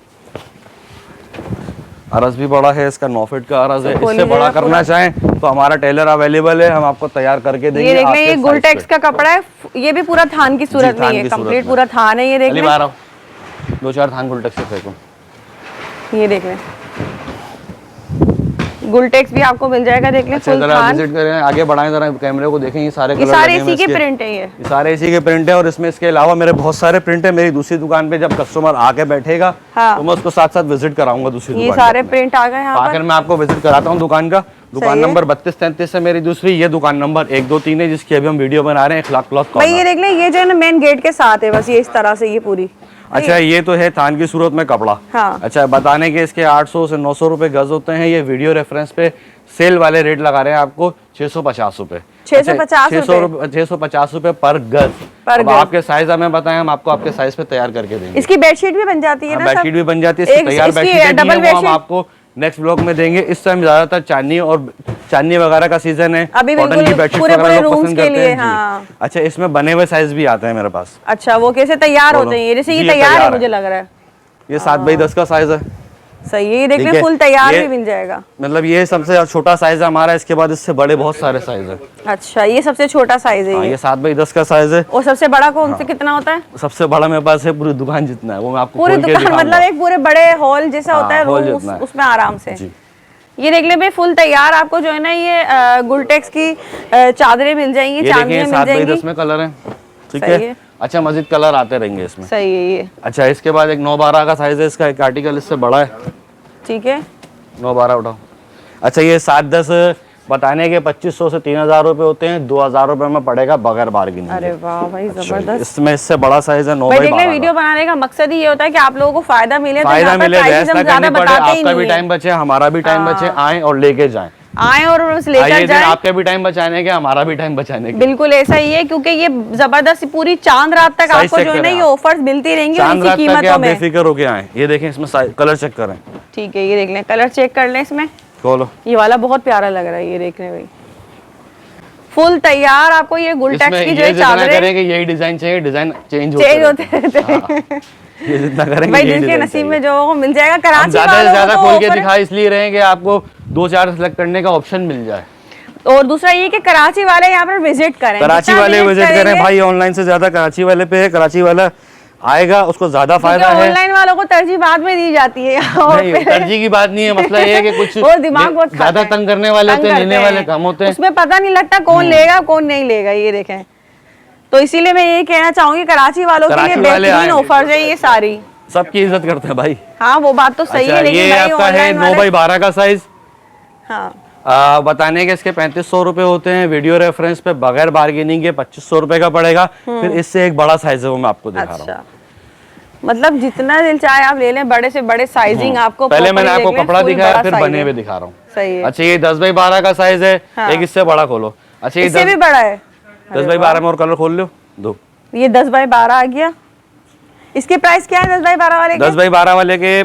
अरज भी बड़ा है इसका, 9 फीट का अरज है। खोल इससे बड़ा लीजिएगा करना चाहें तो हमारा टेलर अवेलेबल है, हम आपको तैयार करके देंगे। ये देख ले, आपके ये size गुलटेक्स पे। का कपड़ा है। ये भी पूरा थान की सूरत में थान है, की सूरत कंप्लीट में। पूरा थान है। ये देख अली ले, बाहर आओ, 2-4 थान गुलटेक्स से फेंको। ये देख ले, गुलटेक्स भी आपको मिल जाएगा। देख ले, अच्छा फुल जरा थान। विजिट करें, आगे बढ़ाएं जरा कैमरे को देखें। ये सारे ये कलर सारे लगे हुए इसी हैं के इसके। प्रिंट है। ये ये सारे इसी के प्रिंट है और इसमें इसके अलावा मेरे बहुत सारे प्रिंट है। मेरी दूसरी दुकान पे जब कस्टमर आके बैठेगा हाँ। तो मैं उसको साथ साथ विजिट कराऊंगा दूसरी ये दुकान सारे पे। प्रिंट आ गए यहाँ आखिर पर। मैं आपको विजिट कराता हूँ दुकान का। दुकान सही है। नंबर 32-33 है मेरी दूसरी। ये दुकान नंबर 1, 2, 3 है जिसकी अभी हम वीडियो बना रहे हैं, इखलाक क्लॉथ भाई ये कॉर्नर। देख ले, ये जो है ना मेन गेट के साथ है, बस ये इस तरह से ये पूरी। अच्छा ये तो है थान की सूरत में कपड़ा। हाँ। अच्छा बताने के इसके 800 से 900 रुपए गज होते हैं। ये वीडियो रेफरेंस पे सेल वाले रेट लगा रहे हैं आपको 650 रुपए। 650 रुपए पर गज। पर अब गज। आपके साइज हमें बताएं, हम आपको आपके साइज पे तैयार करके देंगे। इसकी बेडशीट भी बन जाती है ना, बेडशीट सब? भी बन जाती है। इसकी एक तैयार इसकी बेडशीट डबल भी है, वो हम बेडशीट। आपको नेक्स्ट ब्लॉग में देंगे। इस टाइम ज्यादातर चांदनी वगैरह का सीजन है। अभी कॉटन बिल्कुल की बेडशीट पूरे वगैरह लोग rooms पसंद के करते लिए, हैं। जी। हाँ। अच्छा इसमें बने हुए साइज भी आते हैं मेरे पास। अच्छा, वो कैसे तैयार बोलो। होते हैं? ये जैसे जी, ये ये तैयार है तैयार मुझे है। लग रहा है। ये 7x10 का साइज है। सही है, ये देख ठीक लें है, फुल तैयार ये- भी मिल जाएगा। मतलब ये सबसे छोटा साइज है हमारा, इसके बाद इससे बड़े बहुत सारे साइज है। अच्छा, ये सबसे छोटा साइज है हाँ, ये। ये 7x10 का साइज है। और सबसे बड़ा कौन से कितना होता है? सबसे बड़ा मेरे पास है पूरी दुकान जितना है, वो मैं आपको पूरी खोल के दुकान दिखाऊंगा। मतलब एक पूरे बड़े हॉल जैसा हाँ, होता है हॉल रूम, जितना है। उसमें आराम से। जी। ये देख ले भाई, फुल तैयार आपको जो है ना ये गुलटेक्स की चादरें मिल जाएंगी, ये देखिए चांदियां मिल जाएंगी। 7x10 में कलर है, ठीक सही है। है। अच्छा, मजीद कलर आते रहेंगे इसमें। सही है ये, अच्छा, इसके बाद एक 9-12 का साइज है, इसका एक आर्टिकल इससे बड़ा है। ठीक है। 9-12 उठाओ। अच्छा, ये 7-10 बताने के 2500 से 3000 रुपए होते हैं, 2000 रुपए में पड़ेगा बगैर बार्गेनिंग। अरे वाह भाई, जबरदस्त। इसमें इससे बड़ा साइज है 9 भाई बाई देख ले, 12 वीडियो बनाने का मकसद ही ये होता है कि आप लोगों को फायदा मिले, तो फायदा यहाँ पर मिले, प्राइसेस बहस हम ना ज्यादा करनी पड़े, बताते ही आपका भी नहीं टाइम बचे, हमारा भी टाइम बचे, आए और लेके जाएं। आए और उस ये लेकर दिन जाए। आपका भी टाइम बचाने के, हमारा भी टाइम बचाने के। बिल्कुल ऐसा ही है, क्योंकि ये जबरदस्त पूरी चांद रात तक सही आपको check जो है ना करें ये आप। ऑफर्स मिलती रहेंगी और चांद इसी रात तक कीमतों आप में। बेफिक्र होके आए। ये देखें, इसमें कलर चेक करें, ठीक है, ये देख लें, कलर चेक कर लें इसमें। खोलो। ये वाला बहुत प्यारा लग रहा है, ये देख लें भाई, फुल तैयार आपको ये गुलटेक्स इसमें की जो ये है जितना चादरें करेंगे यही डिजाइन चाहिए, डिजाइन चेंज होते रहते हैं। ये जितना करेंगे भाई यही जिसके डिजाइन नसीब चाहिए। में जो मिल जाएगा। हम कराची ज्यादा से वालों ज्यादा को खोल तो के offer दिखा इसलिए रहे हैं कि आपको 2-4 सेलेक्ट करने का ऑप्शन मिल जाए। है। और दूसरा ये कि कराची वाले यहाँ पर विजिट करें, कराची जितना वाले विजिट करें करेंगे, भाई, ऑनलाइन से ज्यादा कराची वाले पे है। कराची वाला आएगा, उसको ज्यादा फायदा है। ऑनलाइन वालों को तरजीह बाद में दी जाती है। और नहीं, फिर- तरजीह की बात नहीं है, मसला ये है कि कुछ वो दिमाग बहुत खाता ज्यादा है। तंग करने वाले होते हैं, तंग लेने करते वाले हैं। कम होते हैं। उसमें पता नहीं लगता कौन लेगा कौन नहीं लेगा, ये देखें। तो इसीलिए मैं ये कहना चाहूंगी, कराची वालों के लिए कराची वाले बेहतरीन आए। ऑफर्स है ये सारी। सबकी इज्जत करते हैं भाई। हाँ, वो बात तो सही है, अच्छा, लेकिन ये भाई आपका है ऑनलाइन 9 बाई 12 का साइज। हाँ, बताने के इसके 3500 रुपए होते हैं, वीडियो रेफरेंस पे बगैर बार्गेनिंग के 2500 रुपए का पड़ेगा। फिर इससे एक बड़ा साइज है, वो मैं आपको दिखा रहा हूँ। अच्छा, मतलब जितना दिल चाहे आप ले लें, बड़े से बड़े साइजिंग आपको पहले properly मैंने आपको देख लें, कपड़ा full दिखाया, बड़ा फिर size बने है। हुए दिखा रहा हूँ। सही है। अच्छा, ये 10 बाई 12 का साइज है। हाँ। एक इससे बड़ा खोलो। अच्छा, ये इससे भी 10 बड़ा है। बाई 12 में और कलर खोल लो दो। ये 10 बाई 12 आ गया। इसके प्राइस क्या है 10 बाई 12 वाले 10 बाई 12 वाले के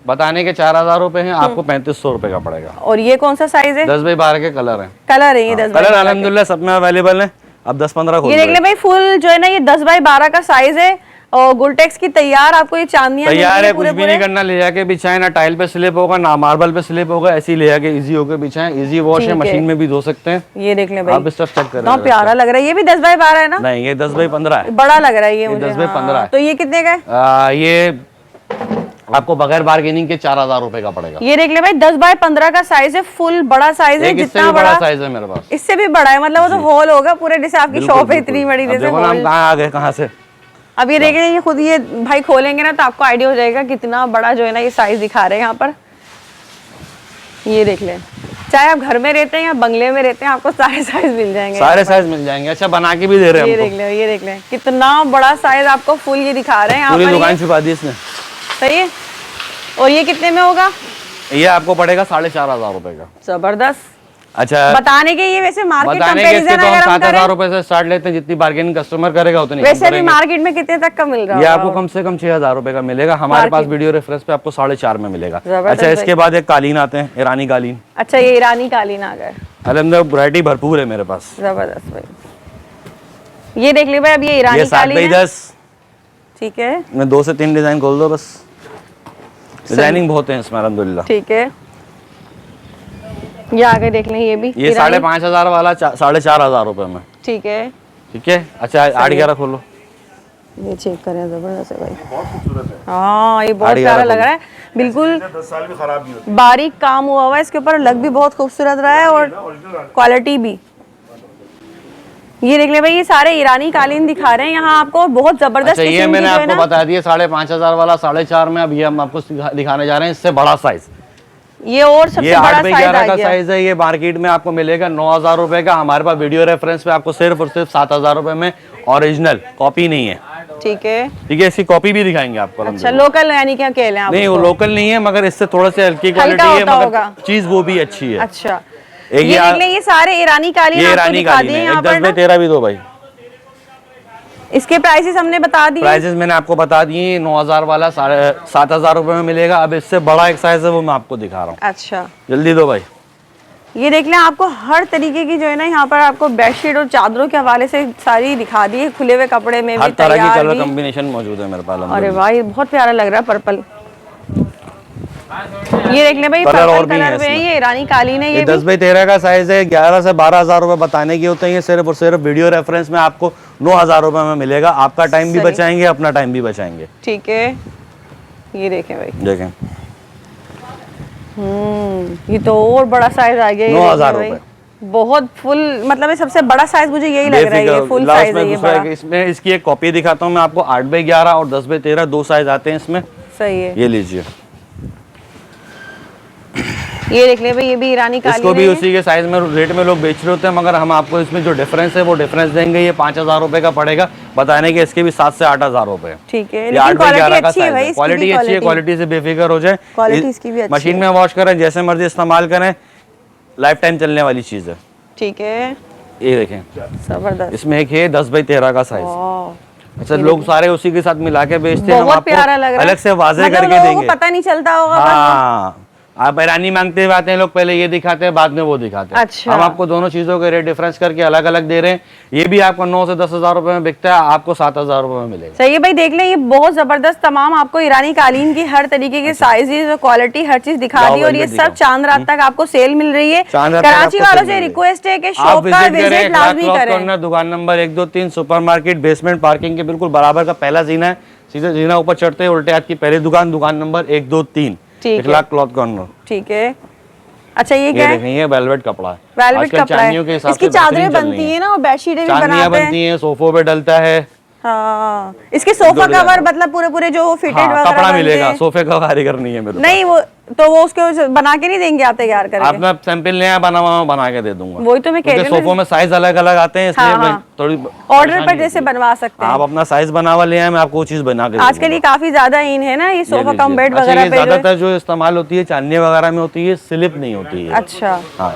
बताने के 4000 रुपए हैं, आपको 3500 रुपए का पड़ेगा। और ये कौन सा साइज है? 10 बाई 12 के कलर हैं। कलर है ये 10 बाई कलर 12 के। अल्हम्दुलिल्लाह सब में अवेलेबल है। अब 10-15 खोल ये देख लो। ले भाई, फुल जो है ना ये 10 बाई 12 का साइज है और गुलटेक्स की तैयार आपको ये चांदियां तैयार है, कुछ पूरे भी नहीं करना। ले जाके बिछाए, ना टाइल पे स्लिप होगा ना मार्बल पे स्लिप होगा, ऐसे ही ले जाके इजी होकर बिछाएं। इजी वॉश है, ठीक है। मशीन में भी धो सकते हैं। ये देख ले आप भाई, इस तरफ चेक करें। इतना प्यारा लग रहा है। ये भी 10 बाई 12 है ना? नहीं, ये 10 बाई 15 है। बड़ा लग रहा है ये मुझे। 10 बाई 15 है। तो ये कितने का है? ये आपको बगैर बार्गेनिंग के 4000 रुपए का पड़ेगा। ये देख ले भाई, 10 बाई 15 का साइज है, फुल बड़ा साइज है। एक इससे जितना भी बड़ा बड़ा साइज है मेरे पास। इससे भी बड़ा है, मतलब वो तो हॉल होगा पूरे, जैसे आपकी बिल्कुल, शॉप है बिल्कुल। इतनी बड़ी अब जैसे देखो ना हम हॉल। कहाँ आ गए, कहाँ से। अब ये देखें, ये खुद ये भाई खोलेंगे ना तो आपको आइडिया हो जाएगा कितना बड़ा जो है ना ये साइज दिखा रहे हैं यहाँ पर। ये देख लें, चाहे आप घर में रहते हैं या बंगले में रहते हैं, आपको सारे साइज मिल जाएंगे। सारे साइज मिल जाएंगे। अच्छा, बना के भी दे रहे हैं ये हमको। देख लें, ये देख लें, कितना बड़ा साइज आपको फुल ये दिखा रहे हैं यहाँ पूरी पर। दुकान ये छुपा दी इसने। सही है। और ये कितने में होगा? ये आपको पड़ेगा 4500 रुपए का। जबरदस्त। अच्छा, बताने के ये वैसे मार्केट बताने के इसके कंपैरिजन तो हम अगर हम 7000 करें, रुपए से स्टार्ट लेते हैं। जितनी बार्गेनिंग कस्टमर करेगा उतनी वैसे भी मार्केट में कितने तक का मिल रहा ये है? आपको कम से कम 6000 रुपए का मिलेगा। हमारे पास वीडियो रेफरेंस पे आपको 4.5 में मिलेगा। जबरदस्त अच्छा, इसके बाद एक कालीन आते हैं, ईरानी कालीन। अच्छा, ये ईरानी कालीन आ गए। अल्हम्दुलिल्लाह वैरायटी भरपूर है मेरे पास। जबरदस्त भाई। ये देख ली भाई, अब ये ये ईरानी 7 कालीन बाई है। 10 ठीक है, में 2 से 3 डिजाइन खोल दो बस। डिजाइनिंग बहुत है इसमें अल्हम्दुलिल्लाह। ठीक है। ये आगे देख लें, ये भी ये ईरानी। 5500 वाला 4500 रुपए में। ठीक है, ठीक है। अच्छा, 8-11 खोलो। ये चेक करें, जबरदस्त है भाई। हाँ, ये बहुत आड़ी प्यारा वाला लग रहा है, बिल्कुल 10 साल भी खराब नहीं होती। बारीक काम हुआ हुआ है इसके ऊपर, लग भी बहुत खूबसूरत रहा है और क्वालिटी भी। ये देख ले भाई, ये सारे ईरानी कालीन दिखा रहे हैं यहाँ आपको, बहुत जबरदस्त अच्छा, ये किस्म की मैंने जो है आपको ना। बता दिया 5500 वाला 4.5 में। अब ये हम आपको दिखाने जा रहे हैं इससे बड़ा साइज। ये और ये सबसे 8 बड़ा बाई साइज 11 आ का गया। साइज है। ये मार्केट में आपको मिलेगा 9000 रुपए का। हमारे पास वीडियो रेफरेंस पे आपको सिर्फ और सिर्फ 7000 रुपए में, ओरिजिनल कॉपी नहीं है। ठीक है। ठीक है, इसकी कॉपी भी दिखाएंगे आपको। अच्छा, लोकल यानी क्या कह लें आप नहीं, वो उसको? लोकल नहीं है, मगर इससे थोड़ा सा हल्की क्वालिटी है, होता होगा। मगर चीज वो भी अच्छी है। अच्छा, एक ये देख लें, ये सारे ईरानी कालीन ये आपको ईरानी दिखा कालीन दिए है। यहाँ एक पर 10 बाई ना। 13 भी दो भाई। इसके प्राइसेस हमने बता दिए। प्राइसेस मैंने आपको बता दिए। 9000 वाला 7500 रुपए में मिलेगा। अब इससे बड़ा एक साइज है, वो मैं आपको दिखा रहा हूँ। अच्छा, जल्दी दो भाई। ये देख लें, आपको हर तरीके की जो है ना यहाँ पर आपको बेडशीट और चादरों के हवाले से सारी दिखा दी है, खुले हुए कपड़े में हर भी, तरह की तैयार कलर भी। कॉम्बिनेशन मौजूद है मेरे पास। अरे वाह, ये बहुत प्यारा लग रहा है पर्पल। ये देख ले भाई, कलर और पर्पल भी हैं कलर में है, इसमें। ये ईरानी कालीन है, ये ये 10 बाई 13 का साइज है, 11 से 12,000 रुपए बताने की होते हैं। ये सिर्फ और सिर्फ वीडियो रेफरेंस में आपको 9,000 रुपए में मिलेगा। आपका टाइम भी सही। बचाएंगे, अपना टाइम भी बचाएंगे। ठीक है, ये देखें भाई, देखें ये तो और बड़ा साइज आ गया, ये 9,000 देखें भाई। रुपए। बहुत फुल, मतलब ये सबसे बड़ा साइज मुझे यही लग रहा है, ये फुल लास्ट साइज में है ये दूसरा बड़ा। है, इसमें इसकी एक कॉपी दिखाता हूँ मैं आपको। 8 बाई 11 और 10 बाई 13 दो साइज आते हैं इसमें। सही है, ये लीजिए, ये देख ले भाई, ये भी ईरानी कालीन इसको भी है। उसी के साइज में रेट में लोग बेच रहे होते हैं, मगर हम आपको इसमें जो डिफरेंस है वो डिफरेंस देंगे। ये 5,000 रुपए का पड़ेगा, बताने के इसके भी 7 से 8,000 रुपए। ठीक है, ये लेकिन 8 बाई 11 क्वालिटी का अच्छी है साइज भाई, है। इसकी क्वालिटी भी अच्छी है, क्वालिटी से बेफिक्र हो जाए। क्वालिटी इसकी भी अच्छी मशीन है। में वॉश करें, जैसे मर्जी इस्तेमाल करें, लाइफ टाइम चलने वाली चीज है। ठीक है, ये देखें, जबरदस्त। इसमें एक है 10 बाई 13 का साइज। वाह, अच्छा, लोग सारे उसी के साथ मिला के बेचते हैं, हम बहुत प्यारा लग आपको रहा है, अलग से वाजे मतलब करके लोगों देंगे। को पता नहीं चलता होगा। हाँ, आप ईरानी मांगते हुए आते हैं लोग, पहले ये दिखाते हैं, बाद में वो दिखाते हैं। अच्छा। हम आपको दोनों चीजों के रेट डिफरेंस करके अलग अलग दे रहे हैं। ये भी आपको 9 से 10,000 रुपए में बिकता है, आपको 7,000 रुपए में मिलेगा। सही है भाई, देख लें, ये बहुत जबरदस्त तमाम आपको ईरानी कालीन की हर तरीके के साइजेस और क्वालिटी हर चीज दिखा लाओ दी, और ये velvet सब दिखाओ। चांद रात तक आपको सेल मिल रही है। चांद रात तक कराची आपको वालों सेल से मिल रही है। रिक्वेस्ट है कि आप शॉप का विजिट करें, विजिट लाजमी क्लॉथ करें। कॉर्नर, दुकान number 1, 2, 3, super market, basement parking के बिल्कुल बराबर का पहला जीना है। सीधे जीना ऊपर चढ़ते हैं, उल्टे हाथ की पहली दुकान, दुकान नंबर 1, 2, 3, ठीक है। इखलाक क्लॉथ कॉर्नर। ठीक है, अच्छा ये ये क्या है? देखें, ये वेलवेट कपड़ा है। वेलवेट आजकल कपड़ा चांदियों के है, हिसाब इसकी से बेहतरीन चादरें चल रही बनती हैं। है ना, और बेडशीटें भी चांदियां बनाते बनती हैं। हैं, सोफों पे डलता है। हाँ, इसके सोफा डिजाइन कवर मतलब पूरे पूरे जो फिटेड हाँ, वगैरह कपड़ा बनते मिलेगा, हैं। सोफे का कारीगर नहीं है मेरे पास। नहीं, वो तो वो उसके बना के नहीं देंगे आप तैयार करके? आपने सैंपल लिया, बना हुआ बना के दे दूंगा। वही तो मैं कह रही हूँ ना। सोफों में साइज अलग अलग आते हैं, इसलिए हाँ, मैं हाँ। थोड़ी ऑर्डर पर परेशानी जैसे होती है। बनवा सकते हैं। आप अपना साइज बना हुआ ले आए, मैं आपको वो चीज बना के दे आजकल ये दूंगा। काफी ज्यादा इन है ना, ये सोफा लीजिए। कम बेड अच्छा, वगैरह ये पे जो है। ज्यादातर जो इस्तेमाल होती है चांदी वगैरह में होती है, स्लिप नहीं होती है। अच्छा, हाँ,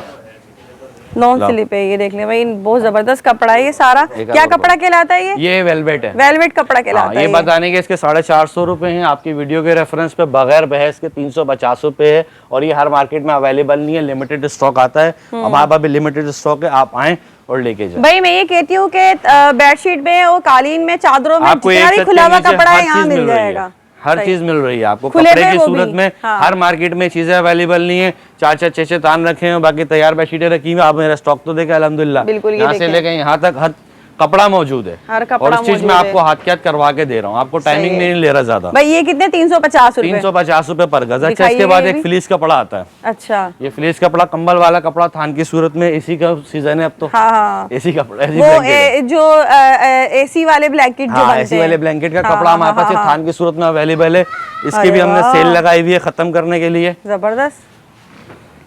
नॉन स्लिप है, ये देख ले भाई, बहुत जबरदस्त कपड़ा है ये सारा। एक क्या और कपड़ा कहलाता है ये? ये वेलवेट है। वेलवेट कपड़ा हाँ, कहलाता ये है। बताने के इसके 450 रुपए हैं। आपकी वीडियो के रेफरेंस पे बगैर बहस के 350 रुपए है, और ये हर मार्केट में अवेलेबल नहीं है, लिमिटेड स्टॉक आता है। हमारे पास भी लिमिटेड स्टॉक है, आप आए और लेके जाए। भाई मैं ये कहती हूँ कि बेडशीट में और कालीन में, चादरों में, आपको जितना एक भी छत खुला के हुआ नीचे कपड़ा हर है यहाँ चीज मिल मिल रही है। जाएगा। हर सही। चीज मिल रही है आपको। खुले कपड़े में की वो सूरत भी, में हाँ। हर मार्केट में चीजें अवेलेबल नहीं है। 4 6 तान रखे हैं, बाकी तैयार बेडशीटें रखी हुई। आप मेरा स्टॉक तो देखे अल्हम्दुलिल्लाह, बिल्कुल, ये यहाँ से देखें। लेके यहाँ तक हर कपड़ा मौजूद है। हर कपड़ा और इस चीज मौजूद में है। आपको हाथ के हाथ करवा के दे रहा हूँ, आपको टाइमिंग सही है। नहीं ले रहा ज्यादा। भाई ये कितने? 350 रुपए। 350 रुपए पर गज। अच्छा, इसके दिखाइएगा बाद ये एक भी। फ्लीस कपड़ा आता है। अच्छा, ये फ्लीस कपड़ा कंबल वाला कपड़ा, थान की सूरत में। इसी का सीजन है अब तो। हाँ हाँ, एसी कपड़ा, ऐसी वो blanket है। जो एसी वाले ब्लैंकेट जो हाँ, बनते ऐसी हैं। वाले ब्लैंकेट का हाँ, कपड़ा हमारे हाँ, पास ये हाँ, थान की सूरत में अवेलेबल है। इसकी अरे भी हमने वाह। सेल लगाई हुई है खत्म करने के लिए। जबरदस्त।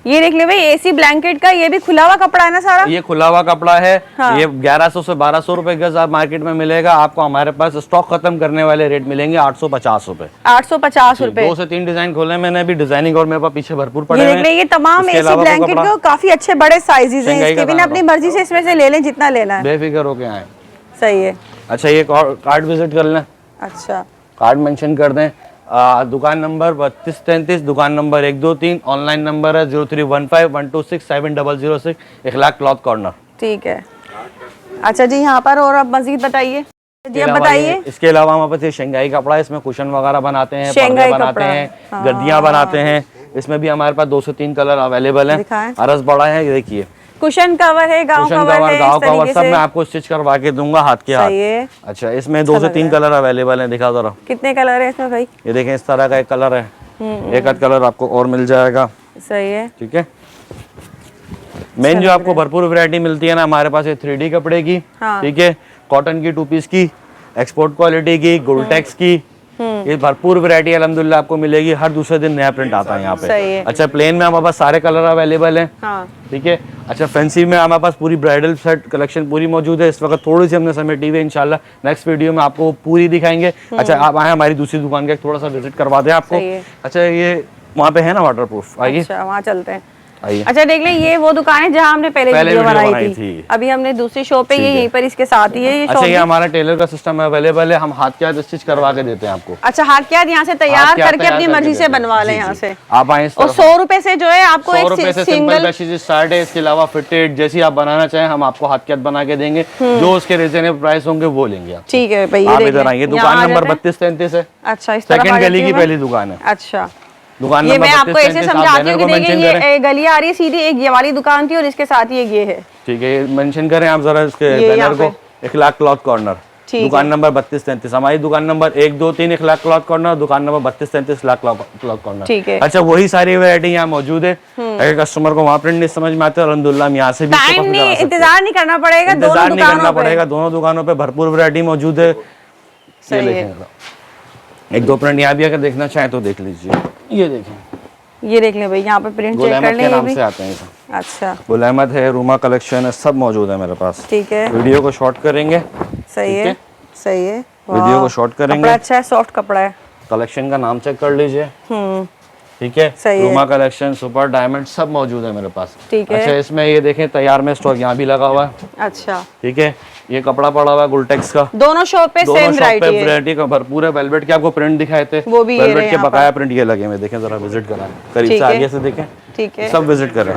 ये देख ले भाई, एसी ब्लैंकेट का, ये भी खुला हुआ कपड़ा है ना सारा? ये खुला हुआ कपड़ा है। हाँ। ये 1100 से 1200 रुपए गज आप मार्केट में मिलेगा। आपको हमारे पास स्टॉक खत्म करने वाले रेट मिलेंगे 850 रुपए। 850 रुपए। 2 से 3 डिजाइन खोले मैंने अभी, डिजाइनिंग और मेरे पास पीछे भरपूर पड़े ये हैं। देख ले, ये तमाम इसके एसी अलावा कोई ब्लैंकेट कपड़ा? के काफी अच्छे बड़े साइजेस हैं शंघाई इसके का भी ना, अपनी काम मर्जी से इसमें से ले लें जितना लेना है। बेफिक्र होके आए। सही है। अच्छा, ये कार्ड विजिट कर लें, अच्छा, कार्ड मेंशन कर दें। दुकान नंबर 3233, दुकान नंबर 1, 2, 3। ऑनलाइन नंबर है 031512670006, इखलाक क्लॉथ कॉर्नर। ठीक है। अच्छा जी, यहाँ पर और अब मजीद बताइए जी, अब बताइए। इसके अलावा हमारे पास ये शंघाई कपड़ा है, इसमें कुशन वगैरह बनाते हैं, शंघाई पर्दे बनाते कपड़ा। हैं, हाँ। गद्दियां बनाते हैं। इसमें भी हमारे पास 2 से 3 कलर अवेलेबल हैं। दिखाएं। अरस बड़ा है, ये देखिए, कुशन कवर है, गांव कुशन कवर कवर, है, इस गाँव कवर तरीके सब से। मैं आपको स्टिच करवा के दूंगा हाथ के हाथ। सही है। अच्छा, इसमें 2 से 3 कलर अवेलेबल हैं, दिखा जरा। कितने कलर है इसमें भाई? ये देखें, इस तरह का एक कलर है, एक आध कलर आपको और मिल जाएगा। सही है। ठीक है। मेन जो आपको भरपूर वैरायटी मिलती है ना हमारे पास, ये 3D कपड़े की, हाँ। ठीक है, कॉटन की 2 पीस की, एक्सपोर्ट क्वालिटी की, गोल्टेक्स की, ये भरपूर वैरायटी अल्हम्दुलिल्लाह आपको मिलेगी। हर दूसरे दिन नया प्रिंट आता है यहाँ सही पे। है। अच्छा, प्लेन में हमारे पास सारे कलर अवेलेबल हैं। हाँ। ठीक है। अच्छा, फैंसी में हमारे पास पूरी ब्राइडल सेट कलेक्शन पूरी मौजूद है। इस वक्त थोड़ी सी हमने समेटी हुई है, इंशाल्लाह नेक्स्ट वीडियो में आपको पूरी दिखाएंगे। अच्छा, आप आए हमारी दूसरी दुकान का थोड़ा सा विजिट करवा दें आपको। सही है। अच्छा, ये वहाँ पे है ना वाटरप्रूफ, आइए अच्छा, वहाँ चलते हैं। आइए। अच्छा देख लें, ये वो दुकान है जहाँ हमने पहले वीडियो बनाई बनाई थी। थी। अभी हमने दूसरी शॉप पे, ये ठीक है। यहीं पर इसके साथ ही है ये अच्छा, शॉप ये भी। हमारा टेलर का सिस्टम अवेलेबल है, हम हाथ के हाथ स्टिच करवा के देते हैं आपको। अच्छा, हाथ के हाथ यहाँ से हाथ तैयार के हाथ करके तैयार अपनी करके मर्जी से देते हैं। बनवा लें जी, यहाँ जी। से। आप आए इस और तरफ। 100 रुपए से जो है आपको 100 रुपए एक से सिंपल सिंगल। बेडशीट स्टार्ट है। इसके अलावा फिटेड जैसी आप बनाना चाहें हम आपको हाथ के हाथ बना के देंगे। जो उसके रीजनेबल प्राइस होंगे वो लेंगे आप। ठीक है भाई, ये आप देख इधर लें। आइए, यहाँ दुकान आ नंबर जाते हैं। 3233 है। अच्छा, इस तरफ आ सेकंड जाती गली की हूँ मैं। पहली दुकान है। अच्छा, दुकान ये नंबर मैं आपको 32, ऐसे 33 आप समझाती बैनर हूँ को कि देखिए मेंशन करें। ये गली आ रही है सीधी, एक ये वाली दुकान थी और इसके साथ ही एक ये है। ठीक है, मेंशन करें आप जरा इसके ये यहाँ बैनर को, इखलाक क्लॉथ कॉर्नर, ठीक दुकान नंबर 32 33। हमारी दुकान नंबर 1 2 3 इखलाक क्लॉथ कॉर्नर, दुकान नंबर 32 33 इखलाक क्लॉथ कॉर्नर। ठीक है। अच्छा, वही सारी वैरायटी यहाँ मौजूद है। अगर कस्टमर को वहाँ प्रिंट नहीं समझ में आता, अल्हम्दुलिल्लाह हम यहाँ से भी इसको टाइम पसंद नहीं, करा सकते हैं। इंतजार नहीं करना पड़ेगा, दोनों इंतजार नहीं करना दुकानों पे। पड़ेगा, दोनों दुकानों पे भरपूर वैरायटी मौजूद है। ये सही है। देखें, एक दो प्रिंट यहाँ भी अगर देखना चाहें तो देख लीजिए। ये देखें, ये देख लें भाई, यहाँ पे प्रिंट गुल चेक कर अहमद लें के ये नाम भी। से आते हैं ये। अच्छा, गुल अहमद है, रूमा कलेक्शन है, सब मौजूद है मेरे पास। ठीक है, वीडियो को शॉर्ट करेंगे, सही ठीक है, सही है। वीडियो वाह, को शॉर्ट करेंगे। कपड़ा अच्छा है, सॉफ्ट कपड़ा है। कलेक्शन का नाम चेक कर लीजिए। ठीक है, सही है। रूमा कलेक्शन, सुपर डायमंड सब मौजूद है मेरे पास। ठीक है। अच्छा, इसमें ये देखें तैयार में स्टॉक यहाँ भी लगा हुआ है। अच्छा, ठीक है, ये कपड़ा पड़ा हुआ है गुलटेक्स का। दोनों शॉप पे दोनों सेम शॉप पे वैरायटी है। वैरायटी का भरपूर है। वेलवेट के आपको प्रिंट दिखाए थे, वो भी ये वेलवेट रहे के यहाँ बकाया प्रिंट ये लगे हुए देखें, जरा विजिट करें करीब ठीक से, है। आगे से देखें, ठीक है, सब विजिट करें।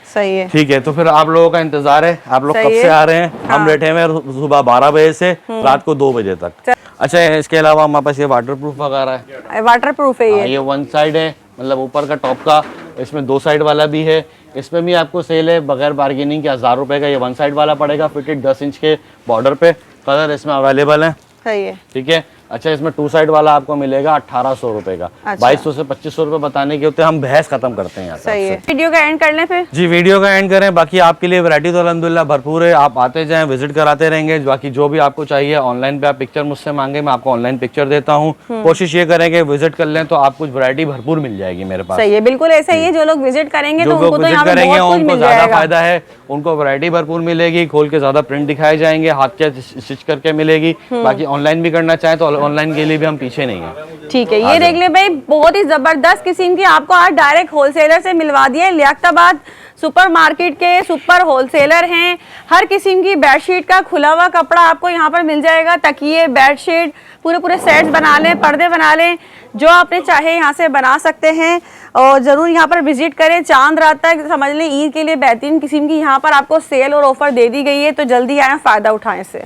सही है। ठीक है, तो फिर आप लोगों का इंतजार है, आप लोग सही कब है। से आ रहे हैं? हम बैठे हुए हैं सुबह 12 बजे से रात को 2 बजे तक। अच्छा, इसके अलावा हमारे पास ये वाटर प्रूफ वगैरह है। वाटर प्रूफ है हाँ, ये वन साइड है, मतलब ऊपर का टॉप का, इसमें 2 साइड वाला भी है। इसमें भी आपको सेल है बगैर बार्गेनिंग के 1000 रुपए का। ये वन साइड वाला पड़ेगा, फिटेड 10 इंच के बॉर्डर पे। कलर इसमें अवेलेबल है। सही है। ठीक है। अच्छा, इसमें 2 साइड वाला आपको मिलेगा 1800 रुपए का। अच्छा। 2200 से 2500 रुपए बताने के होते हैं, हम बहस खत्म करते हैं यहाँ पे सही है। आपसे। वीडियो का एंड कर लें फिर। जी, वीडियो का एंड करें। बाकी आपके लिए वैरायटी तो अल्हम्दुलिल्लाह भरपूर है, आप आते जाएं, विजिट कराते रहेंगे। बाकी जो भी आपको चाहिए ऑनलाइन पे आप पिक्चर मुझसे मांगे, मैं आपको ऑनलाइन पिक्चर देता हूँ। कोशिश ये करें कि विजिट कर लें तो आपको वैरायटी भरपूर मिल जाएगी मेरे पास। सही है, बिल्कुल ऐसा ही है। जो लोग विजिट करेंगे तो जो उनको लोग तो विजिट यहाँ पे करेंगे बहुत कुछ उनको मिल ज्यादा जाएगा। फायदा है, उनको वैरायटी भरपूर मिलेगी, खोल के ज्यादा प्रिंट दिखाए जाएंगे, हाथ के स्टिच करके मिलेगी। बाकी ऑनलाइन भी करना चाहें तो ऑनलाइन के लिए भी हम पीछे नहीं है। ठीक है, ये देख ले भाई, बहुत ही जबरदस्त किस्म की आपको आज डायरेक्ट होलसेलर से मिलवा दिया। लियाकताबाद सुपर मार्केट के सुपर होलसेलर हैं। हर किस्म की बेडशीट का खुला हुआ कपड़ा आपको यहाँ पर मिल जाएगा। तकिए, बेडशीट, पूरे सेट्स बना लें, पर्दे बना लें, जो आपने चाहे यहाँ से बना सकते हैं। और ज़रूर यहाँ पर विजिट करें। चांद रात तक समझ लें ईद के लिए बेहतरीन किस्म की यहाँ पर आपको सेल और ऑफर दे दी गई है, तो जल्दी आएँ, फ़ायदा उठाएं इससे।